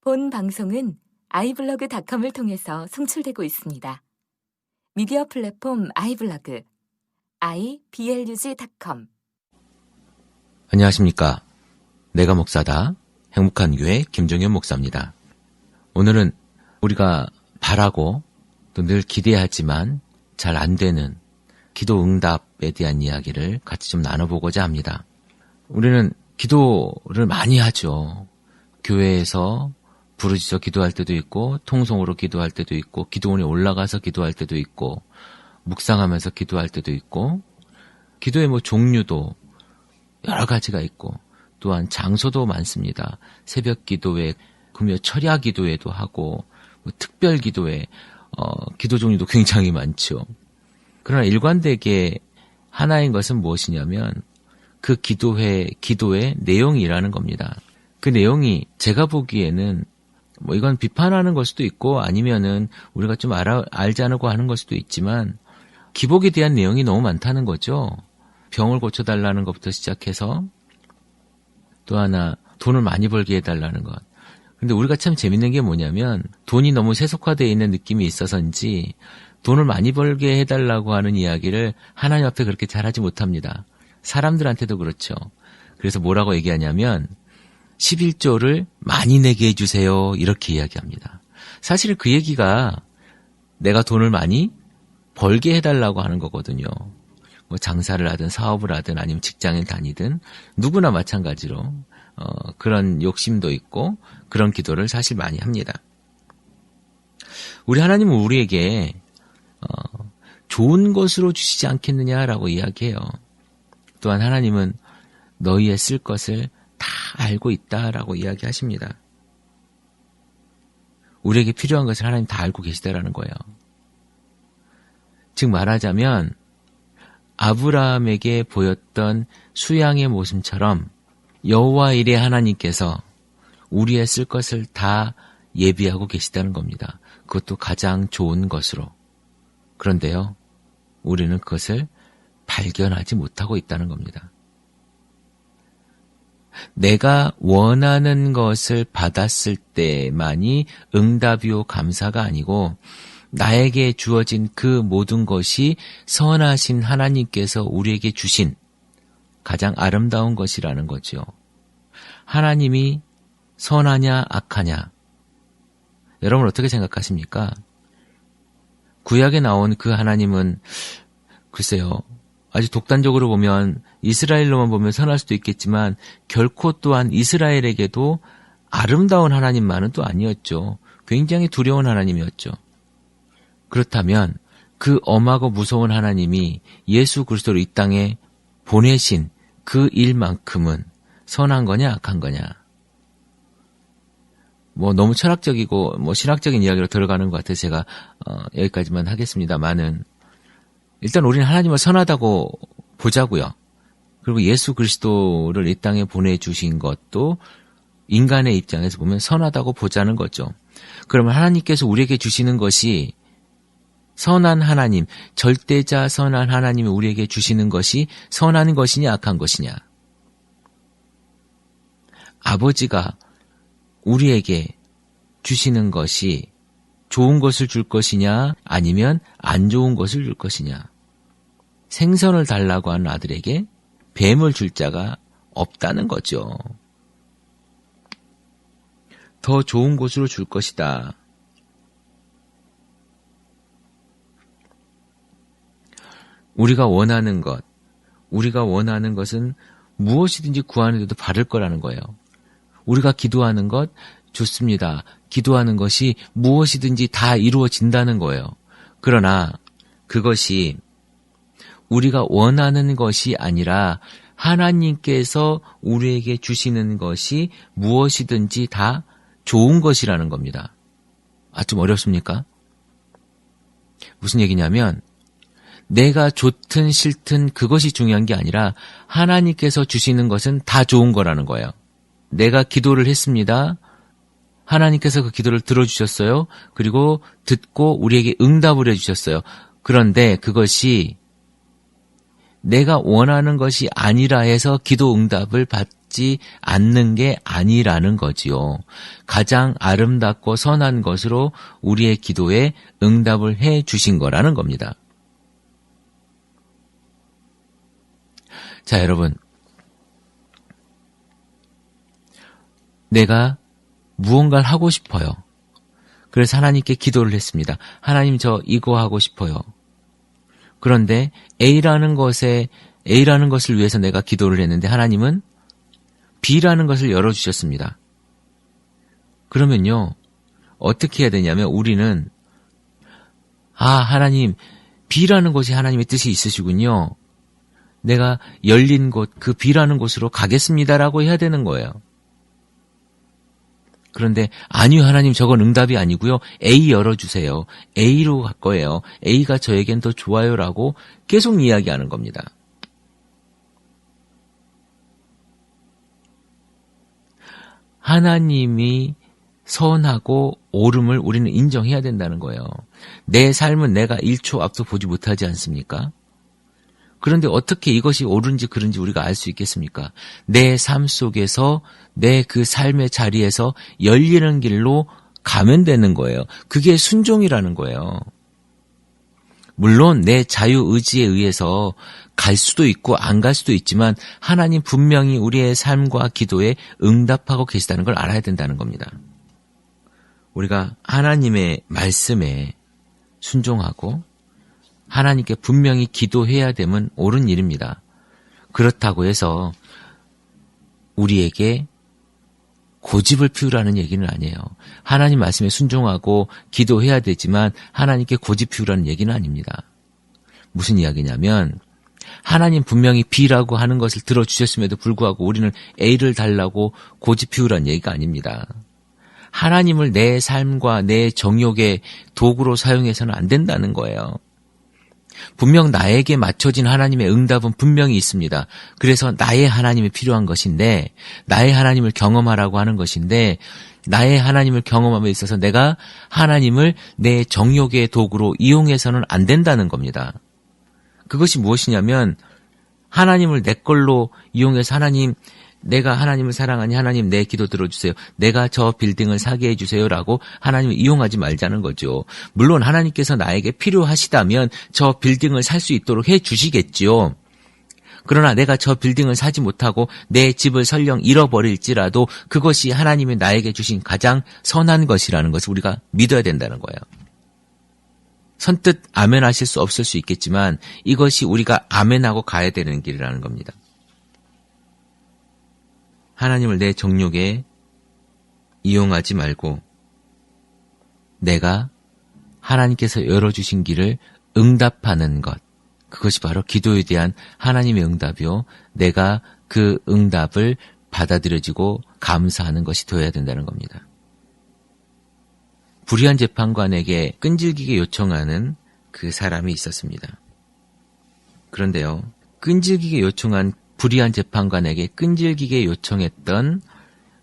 본 방송은 iblog.com을 통해서 송출되고 있습니다. 미디어 플랫폼 iblog, iblog.com. 안녕하십니까. 내가 목사다. 행복한 교회 김종현 목사입니다. 오늘은 우리가 바라고 또 늘 기대하지만 잘 안 되는 기도 응답에 대한 이야기를 같이 좀 나눠보고자 합니다. 우리는 기도를 많이 하죠. 교회에서 부르짖어 기도할 때도 있고, 통성으로 기도할 때도 있고, 기도원에 올라가서 기도할 때도 있고, 묵상하면서 기도할 때도 있고, 기도의 종류도 여러 가지가 있고, 또한 장소도 많습니다. 새벽 기도회, 금요 철야 기도회도 하고, 특별 기도회, 기도 종류도 굉장히 많죠. 그러나 일관되게 하나인 것은 무엇이냐면, 그 기도의 내용이라는 겁니다. 그 내용이 제가 보기에는 이건 비판하는 걸 수도 있고 아니면은 우리가 좀 알자고 하는 걸 수도 있지만 기복에 대한 내용이 너무 많다는 거죠. 병을 고쳐달라는 것부터 시작해서 또 하나 돈을 많이 벌게 해달라는 것. 근데 우리가 참 재밌는 게 뭐냐면 돈이 너무 세속화되어 있는 느낌이 있어서인지 돈을 많이 벌게 해달라고 하는 이야기를 하나님 앞에 그렇게 잘하지 못합니다. 사람들한테도 그렇죠. 그래서 뭐라고 얘기하냐면 11조를 많이 내게 해주세요. 이렇게 이야기합니다. 사실 그 얘기가 내가 돈을 많이 벌게 해달라고 하는 거거든요. 장사를 하든 사업을 하든 아니면 직장을 다니든 누구나 마찬가지로 그런 욕심도 있고 그런 기도를 사실 많이 합니다. 우리 하나님은 우리에게 좋은 것으로 주시지 않겠느냐라고 이야기해요. 또한 하나님은 너희의 쓸 것을 다 알고 있다라고 이야기하십니다. 우리에게 필요한 것을 하나님 다 알고 계시다라는 거예요. 즉 말하자면 아브라함에게 보였던 수양의 모습처럼 여호와 일의 하나님께서 우리의 쓸 것을 다 예비하고 계시다는 겁니다. 그것도 가장 좋은 것으로. 그런데요, 우리는 그것을 발견하지 못하고 있다는 겁니다. 내가 원하는 것을 받았을 때만이 응답이요 감사가 아니고 나에게 주어진 그 모든 것이 선하신 하나님께서 우리에게 주신 가장 아름다운 것이라는 거죠. 하나님이 선하냐 악하냐? 여러분 어떻게 생각하십니까? 구약에 나온 그 하나님은 글쎄요. 아주 독단적으로 보면 이스라엘로만 보면 선할 수도 있겠지만 결코 또한 이스라엘에게도 아름다운 하나님만은 또 아니었죠. 굉장히 두려운 하나님이었죠. 그렇다면 그 엄하고 무서운 하나님이 예수 그리스도를 이 땅에 보내신 그 일만큼은 선한 거냐 악한 거냐. 너무 철학적이고 신학적인 이야기로 들어가는 것 같아서 제가 여기까지만 하겠습니다만은 일단 우리는 하나님을 선하다고 보자고요. 그리고 예수 그리스도를 이 땅에 보내주신 것도 인간의 입장에서 보면 선하다고 보자는 거죠. 그러면 하나님께서 우리에게 주시는 것이 선한 하나님, 절대자 선한 하나님이 우리에게 주시는 것이 선한 것이냐 악한 것이냐. 아버지가 우리에게 주시는 것이 좋은 것을 줄 것이냐 아니면 안 좋은 것을 줄 것이냐. 생선을 달라고 하는 아들에게 뱀을 줄 자가 없다는 거죠. 더 좋은 곳으로 줄 것이다. 우리가 원하는 것은 무엇이든지 구하는 데도 바를 거라는 거예요. 우리가 기도하는 것 좋습니다. 기도하는 것이 무엇이든지 다 이루어진다는 거예요. 그러나 그것이 우리가 원하는 것이 아니라 하나님께서 우리에게 주시는 것이 무엇이든지 다 좋은 것이라는 겁니다. 좀 어렵습니까? 무슨 얘기냐면 내가 좋든 싫든 그것이 중요한 게 아니라 하나님께서 주시는 것은 다 좋은 거라는 거예요. 내가 기도를 했습니다. 하나님께서 그 기도를 들어주셨어요. 그리고 듣고 우리에게 응답을 해주셨어요. 그런데 그것이 내가 원하는 것이 아니라 해서 기도 응답을 받지 받지 않는 게 아니라는 거지요. 가장 아름답고 선한 것으로 우리의 기도에 응답을 해 주신 거라는 겁니다. 자, 여러분. 내가 무언가를 하고 싶어요. 그래서 하나님께 기도를 했습니다. 하나님, 저 이거 하고 싶어요. 그런데 A라는 것을 위해서 내가 기도를 했는데 하나님은 B라는 것을 열어주셨습니다. 그러면요, 어떻게 해야 되냐면 우리는 하나님, B라는 곳이 하나님의 뜻이 있으시군요. 내가 열린 곳, 그 B라는 곳으로 가겠습니다라고 해야 되는 거예요. 그런데 아니요, 하나님, 저건 응답이 아니고요. A 열어주세요. A로 갈 거예요. A가 저에겐 더 좋아요라고 계속 이야기하는 겁니다. 하나님이 선하고 옳음을 우리는 인정해야 된다는 거예요. 내 삶은 내가 1초 앞도 보지 못하지 않습니까? 그런데 어떻게 이것이 옳은지 그른지 우리가 알 수 있겠습니까? 내 삶 속에서 내 그 삶의 자리에서 열리는 길로 가면 되는 거예요. 그게 순종이라는 거예요. 물론 내 자유의지에 의해서 갈 수도 있고 안 갈 수도 있지만 하나님 분명히 우리의 삶과 기도에 응답하고 계시다는 걸 알아야 된다는 겁니다. 우리가 하나님의 말씀에 순종하고 하나님께 분명히 기도해야 됨은 옳은 일입니다. 그렇다고 해서 우리에게 고집을 피우라는 얘기는 아니에요. 하나님 말씀에 순종하고 기도해야 되지만 하나님께 고집 피우라는 얘기는 아닙니다. 무슨 이야기냐면 하나님 분명히 B라고 하는 것을 들어주셨음에도 불구하고 우리는 A를 달라고 고집 피우라는 얘기가 아닙니다. 하나님을 내 삶과 내 정욕의 도구로 사용해서는 안 된다는 거예요. 분명 나에게 맞춰진 하나님의 응답은 분명히 있습니다. 그래서 나의 하나님이 필요한 것인데, 나의 하나님을 경험하라고 하는 것인데, 나의 하나님을 경험함에 있어서 내가 하나님을 내 정욕의 도구로 이용해서는 안 된다는 겁니다. 그것이 무엇이냐면 하나님을 내 걸로 이용해서 하나님, 내가 하나님을 사랑하니 하나님 내 기도 들어주세요. 내가 저 빌딩을 사게 해주세요라고 하나님을 이용하지 말자는 거죠. 물론 하나님께서 나에게 필요하시다면 저 빌딩을 살 수 있도록 해주시겠지요. 그러나 내가 저 빌딩을 사지 못하고 내 집을 설령 잃어버릴지라도 그것이 하나님이 나에게 주신 가장 선한 것이라는 것을 우리가 믿어야 된다는 거예요. 선뜻 아멘하실 수 없을 수 있겠지만 이것이 우리가 아멘하고 가야 되는 길이라는 겁니다. 하나님을 내 정욕에 이용하지 말고 내가 하나님께서 열어주신 길을 응답하는 것, 그것이 바로 기도에 대한 하나님의 응답이요. 내가 그 응답을 받아들여지고 감사하는 것이 되어야 된다는 겁니다. 불의한 재판관에게 끈질기게 요청하는 그 사람이 있었습니다. 그런데요, 끈질기게 요청한 불의한 재판관에게 끈질기게 요청했던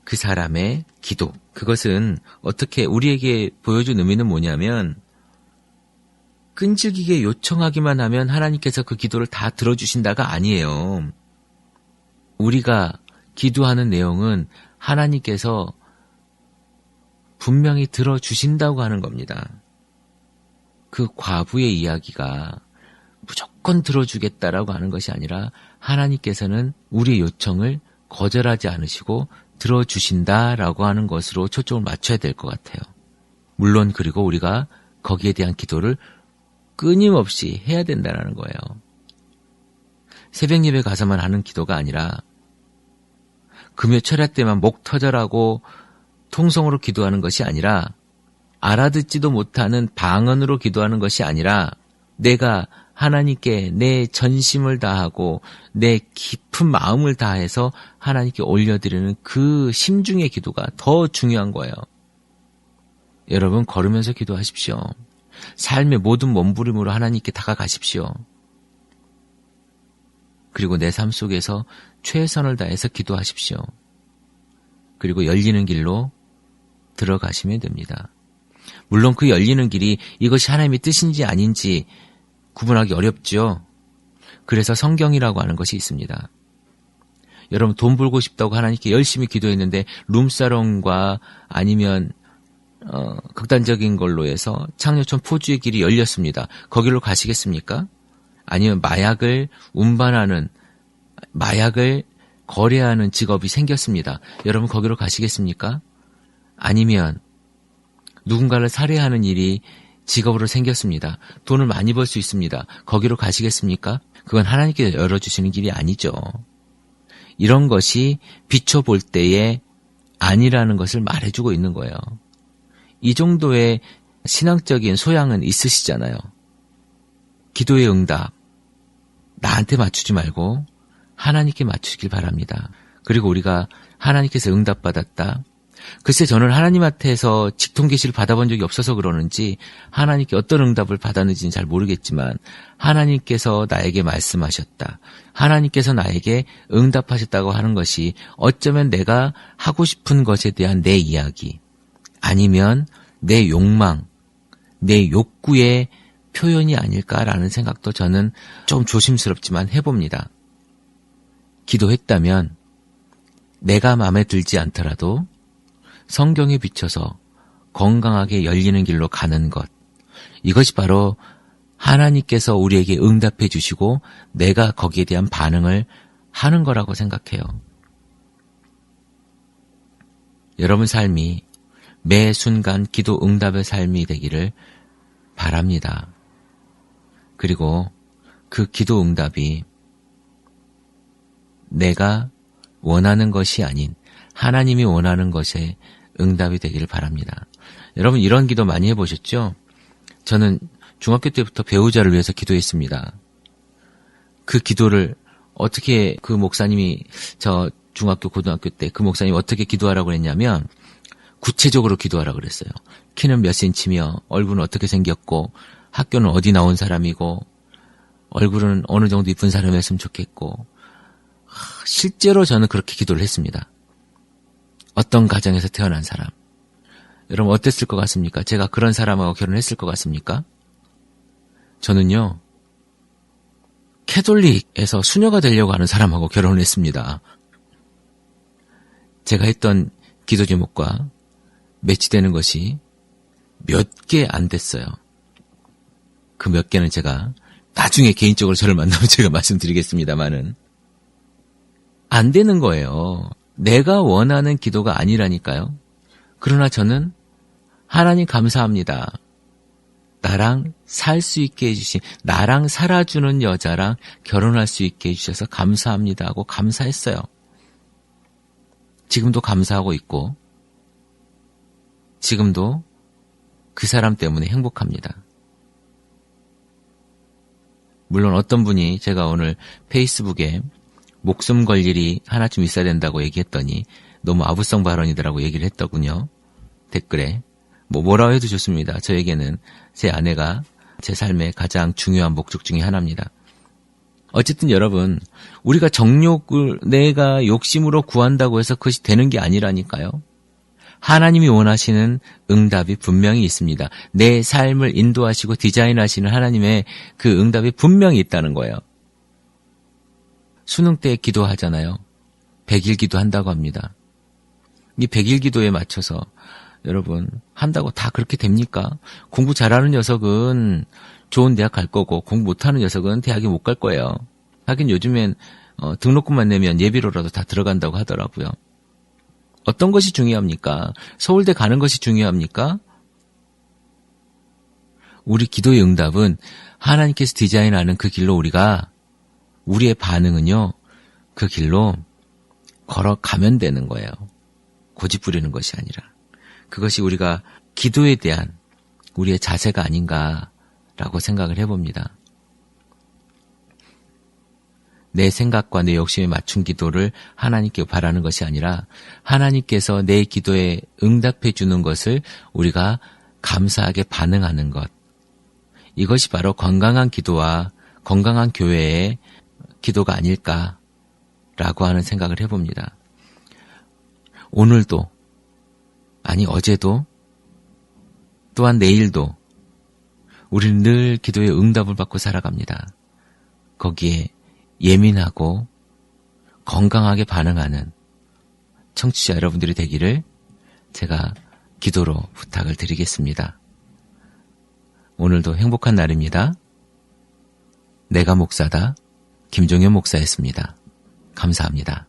그 사람의 기도, 그것은 어떻게 우리에게 보여준 의미는 뭐냐면 끈질기게 요청하기만 하면 하나님께서 그 기도를 다 들어주신다가 아니에요. 우리가 기도하는 내용은 하나님께서 분명히 들어주신다고 하는 겁니다. 그 과부의 이야기가 무조건 들어주겠다라고 하는 것이 아니라 하나님께서는 우리의 요청을 거절하지 않으시고 들어주신다라고 하는 것으로 초점을 맞춰야 될 것 같아요. 물론 그리고 우리가 거기에 대한 기도를 끊임없이 해야 된다는 거예요. 새벽 예배 가서만 하는 기도가 아니라 금요 철야 때만 목 터져라고 통성으로 기도하는 것이 아니라 알아듣지도 못하는 방언으로 기도하는 것이 아니라 내가 하나님께 내 전심을 다하고 내 깊은 마음을 다해서 하나님께 올려드리는 그 심중의 기도가 더 중요한 거예요. 여러분, 걸으면서 기도하십시오. 삶의 모든 몸부림으로 하나님께 다가가십시오. 그리고 내 삶 속에서 최선을 다해서 기도하십시오. 그리고 열리는 길로 들어가시면 됩니다. 물론 그 열리는 길이 이것이 하나님의 뜻인지 아닌지 구분하기 어렵죠. 그래서 성경이라고 하는 것이 있습니다. 여러분 돈 벌고 싶다고 하나님께 열심히 기도했는데 룸사롱과 아니면 극단적인 걸로 해서 창녀촌 포주의 길이 열렸습니다. 거기로 가시겠습니까? 아니면 마약을 운반하는, 마약을 거래하는 직업이 생겼습니다. 여러분 거기로 가시겠습니까? 아니면 누군가를 살해하는 일이 직업으로 생겼습니다. 돈을 많이 벌 수 있습니다. 거기로 가시겠습니까? 그건 하나님께서 열어주시는 길이 아니죠. 이런 것이 비춰볼 때에 아니라는 것을 말해주고 있는 거예요. 이 정도의 신앙적인 소양은 있으시잖아요. 기도의 응답, 나한테 맞추지 말고 하나님께 맞추길 바랍니다. 그리고 우리가 하나님께서 응답받았다. 글쎄 저는 하나님한테서 직통계시를 받아본 적이 없어서 그러는지 하나님께 어떤 응답을 받았는지는 잘 모르겠지만 하나님께서 나에게 말씀하셨다. 하나님께서 나에게 응답하셨다고 하는 것이 어쩌면 내가 하고 싶은 것에 대한 내 이야기 아니면 내 욕망, 내 욕구의 표현이 아닐까라는 생각도 저는 좀 조심스럽지만 해봅니다. 기도했다면 내가 마음에 들지 않더라도 성경에 비춰서 건강하게 열리는 길로 가는 것. 이것이 바로 하나님께서 우리에게 응답해 주시고 내가 거기에 대한 반응을 하는 거라고 생각해요. 여러분 삶이 매 순간 기도 응답의 삶이 되기를 바랍니다. 그리고 그 기도 응답이 내가 원하는 것이 아닌 하나님이 원하는 것에 응답이 되기를 바랍니다. 여러분 이런 기도 많이 해보셨죠? 저는 중학교 때부터 배우자를 위해서 기도했습니다. 그 기도를 어떻게 그 목사님이 저 중학교 고등학교 때 그 목사님이 어떻게 기도하라고 그랬냐면 구체적으로 기도하라고 그랬어요. 키는 몇 센치며 얼굴은 어떻게 생겼고 학교는 어디 나온 사람이고 얼굴은 어느 정도 이쁜 사람이었으면 좋겠고 실제로 저는 그렇게 기도를 했습니다. 어떤 가정에서 태어난 사람. 여러분 어땠을 것 같습니까? 제가 그런 사람하고 결혼했을 것 같습니까? 저는요. 캐톨릭에서 수녀가 되려고 하는 사람하고 결혼을 했습니다. 제가 했던 기도 제목과 매치되는 것이 몇 개 안 됐어요. 그 몇 개는 제가 나중에 개인적으로 저를 만나면 제가 말씀드리겠습니다만은 안 되는 거예요. 내가 원하는 기도가 아니라니까요. 그러나 저는 하나님 감사합니다. 나랑 살 수 있게 해주신, 나랑 살아주는 여자랑 결혼할 수 있게 해주셔서 감사합니다 하고 감사했어요. 지금도 감사하고 있고 지금도 그 사람 때문에 행복합니다. 물론 어떤 분이 제가 오늘 페이스북에 목숨 걸 일이 하나쯤 있어야 된다고 얘기했더니 너무 아부성 발언이더라고 얘기를 했더군요. 댓글에. 뭐라고 해도 좋습니다. 저에게는 제 아내가 제 삶의 가장 중요한 목적 중에 하나입니다. 어쨌든 여러분, 우리가 정욕을 내가 욕심으로 구한다고 해서 그것이 되는 게 아니라니까요. 하나님이 원하시는 응답이 분명히 있습니다. 내 삶을 인도하시고 디자인하시는 하나님의 그 응답이 분명히 있다는 거예요. 수능 때 기도하잖아요. 100일 기도한다고 합니다. 이 100일 기도에 맞춰서 여러분 한다고 다 그렇게 됩니까? 공부 잘하는 녀석은 좋은 대학 갈 거고 공부 못하는 녀석은 대학에 못 갈 거예요. 하긴 요즘엔 등록금만 내면 예비로라도 다 들어간다고 하더라고요. 어떤 것이 중요합니까? 서울대 가는 것이 중요합니까? 우리 기도의 응답은 하나님께서 디자인하는 그 길로 우리의 반응은요, 그 길로 걸어가면 되는 거예요. 고집 부리는 것이 아니라. 그것이 우리가 기도에 대한 우리의 자세가 아닌가라고 생각을 해봅니다. 내 생각과 내 욕심에 맞춘 기도를 하나님께 바라는 것이 아니라 하나님께서 내 기도에 응답해 주는 것을 우리가 감사하게 반응하는 것. 이것이 바로 건강한 기도와 건강한 교회의 기도가 아닐까라고 하는 생각을 해봅니다. 오늘도, 아니 어제도, 또한 내일도 우리는 늘 기도의 응답을 받고 살아갑니다. 거기에 예민하고 건강하게 반응하는 청취자 여러분들이 되기를 제가 기도로 부탁을 드리겠습니다. 오늘도 행복한 날입니다. 내가 목사다. 김종현 목사였습니다. 감사합니다.